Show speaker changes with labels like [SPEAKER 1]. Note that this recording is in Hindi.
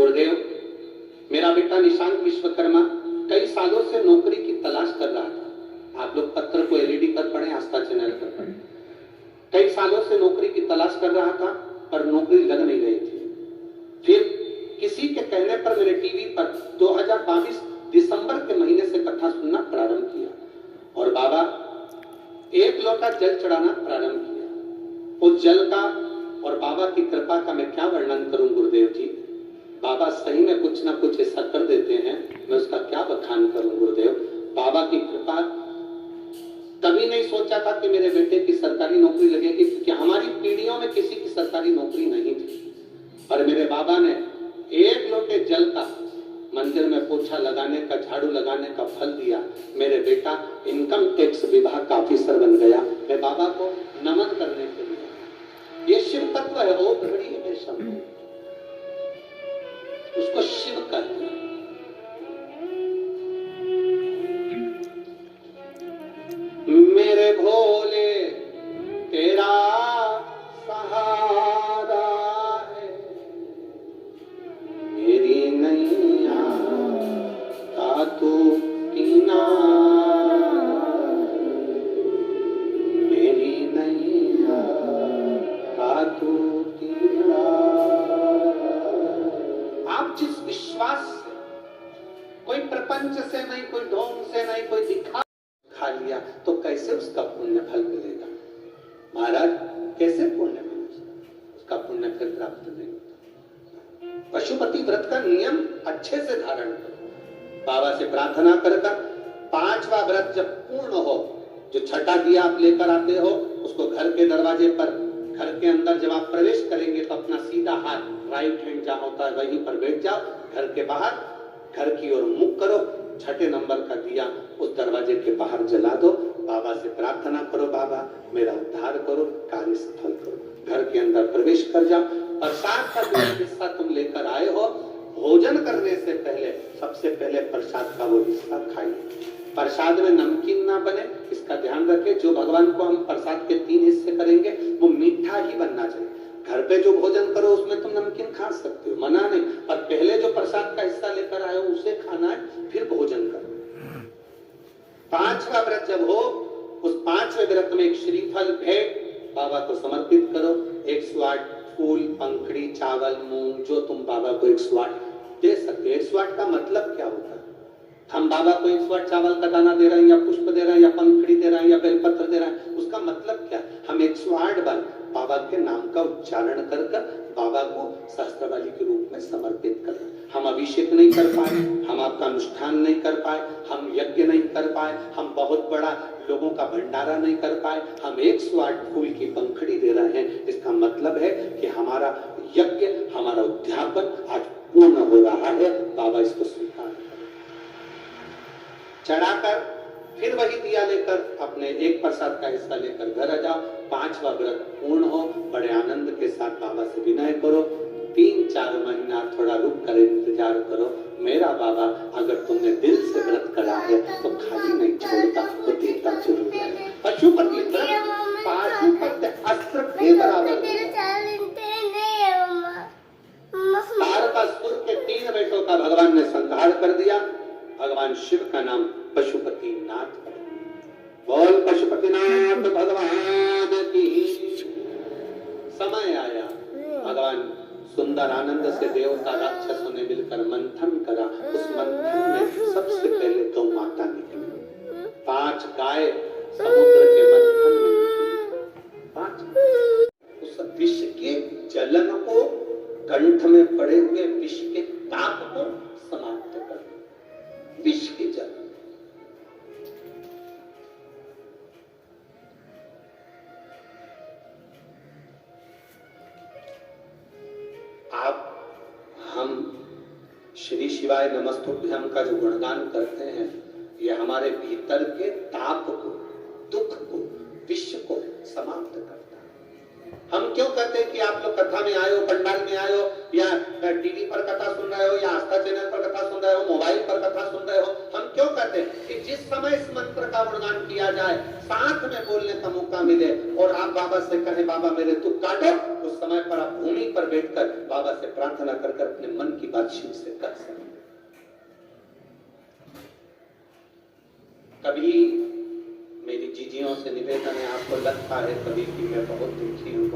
[SPEAKER 1] गुरुदेव, मेरा बेटा निशांत विश्वकर्मा कई सालों से नौकरी की तलाश कर रहा था। आप लोग पत्र को एलईडी पर पढ़ें, आस्था चैनल पर पढ़ें। कई सालों से नौकरी की तलाश कर रहा था पर नौकरी लग नहीं रही थी। फिर किसी के कहने पर मैंने टीवी पर 2022 दिसंबर के महीने से कथा सुनना प्रारंभ किया और बाबा एक लोटा जल चढ़ाना प्रारंभ किया। उस जल का और बाबा की कृपा का मैं क्या वर्णन करूं गुरुदेव जी। बाबा सही में कुछ ना कुछ ऐसा कर देते हैं, मैं उसका क्या बखान करूं गुरुदेव। बाबा की कृपा, कभी नहीं सोचा था कि मेरे बेटे की सरकारी नौकरी लगेगी, क्योंकि हमारी पीढ़ियों में किसी की सरकारी नौकरी नहीं थी। पर मेरे बाबा ने एक लोटे जल का मंदिर में पोछा लगाने का, झाड़ू लगाने का फल दिया। मेरे बेटा इनकम टैक्स विभाग का ऑफिसर बन गया। मैं बाबा को नमन करने के लिए, ये शिव तत्व है, वो घड़ी है शब्द, उसको शिव कहते हैं। मेरे भोले तेरा सहारा है, मेरी नैया का तू किनारा, मेरी नैया का तू किनारा। आप जिस विश्वास से, कोई प्रपंच से नहीं, कोई ढोंग से नहीं, कोई दिखा खा लिया तो कैसे उसका पुण्य फल मिलेगा महाराज, कैसे पुण्य मिलेगा, उसका पुण्य फिर प्राप्त नहीं होता। पशुपति व्रत का नियम अच्छे से धारण करो, बाबा से प्रार्थना कर कर 5वां व्रत जब पूर्ण हो, जो छठा दिया आप लेकर आते हो उसको घर के दरवाजे पर, घर के अंदर जब आप प्रवेश करेंगे तो अपना सीधा हाथ राइट हैंड जहां होता है वहीं पर बैठ जाओ। घर के बाहर घर की ओर मुख करो, छठे नंबर का दिया उस दरवाजे के बाहर जला दो। बाबा से प्रार्थना करो, बाबा मेरा उद्धार करो, कार्य सफल करो। घर के अंदर प्रवेश कर जाओ। प्रसाद का जो हिस्सा तुम लेकर आए हो, भोजन करने से पहले सबसे पहले प्रसाद का वो हिस्सा खाइए। प्रसाद में नमकीन ना बने, इसका ध्यान रखें। जो भगवान को हम प्रसाद के 3 हिस्से करेंगे वो मीठा ही बनना चाहिए। घर पे जो भोजन करो उसमें तुम नमकीन खा सकते हो, मना नहीं, पर पहले जो प्रसाद का हिस्सा लेकर आए हो उसे खाना है, फिर भोजन करो। 5वां व्रत जब हो, उस 5वें व्रत में एक श्रीफल भेंट बाबा को समर्पित करो। 108 फूल, पंखड़ी, चावल, मूंग, जो तुम बाबा को 108 दे सकते हो। 108 का मतलब क्या होता है? हम बाबा को 108 चावल का दाना दे रहे हैं, या पुष्प दे रहे हैं, या पंखड़ी दे रहे हैं, या बेलपत्र दे रहे हैं, उसका मतलब क्या? हम 108 बार बाबा के नाम का उच्चारण कर कर बाबा को सहस्त्रवाली के रूप में समर्पित कर। हम अभिषेक नहीं कर पाए, हम आपका अनुष्ठान नहीं कर पाए, हम यज्ञ नहीं कर पाए, हम बहुत बड़ा लोगों का भंडारा नहीं कर पाए, हम 108 फूल की पंखड़ी दे रहे हैं। इसका मतलब है कि हमारा यज्ञ, हमारा उद्यापन आज पूर्ण हो रहा है। बाबा इसको स्वीकार करें। चढ़ाकर फिर वही दिया लेकर अपने एक प्रसाद का हिस्सा लेकर घर आ जाओ। 5वां व्रत पूर्ण हो, बड़े आनंद के साथ बाबा से विनय करो। 3-4 महीना थोड़ा रुक कर इंतजार करो। मेरा बाबा अगर तुमने दिल से व्रत करा है तो खाली नहीं छोड़ता, तो देता जरूर है। पशुपति व्रत पाशुपत अस्त्र के बराबर। तारकासुर के 3 बेटों का भगवान ने संहार कर दिया। भगवान शिव का नाम पशुपति नाथ है। बोल पशुपतिनाथ भगवान की। समय आया, भगवान सुंदर आनंद से देवता राक्षसों ने मिलकर मंथन करा। उस मंथन में सबसे पहले 2 माता निकली। 5 गाय समुद्र के मंथन में 5 उस विष के जलन को, कंठ में पड़े हुए विष के ताप को समाप्त कर। विष के जल, आप हम श्री शिवाय नमस्तुभ्यम का जो गुणगान करते हैं, ये हमारे भीतर के ताप को, दुख को, विष को समाप्त करता है। हम क्यों कहते हैं कि आप लोग कथा में आए हो, पंडाल में आए हो, या टीवी पर कथा सुन रहे हो, या आस्था चैनल पर कथा सुन रहे हो, मोबाइल पर कथा सुन रहे हो, हम क्यों कहते हैं कि जिस समय इस मंत्र का गुणगान किया जाए, साथ में बोलने का मौका मिले और आप बाबा से कहें बाबा मेरे दुख काटो, उस समय पर आप भूमि पर बैठकर बाबा से प्रार्थना कर अपने मन की बात शिव से कर सकें। कभी मेरी जीजियों से निवेदन है, आपको लगता है कभी कि मैं बहुत दुखी हूँ,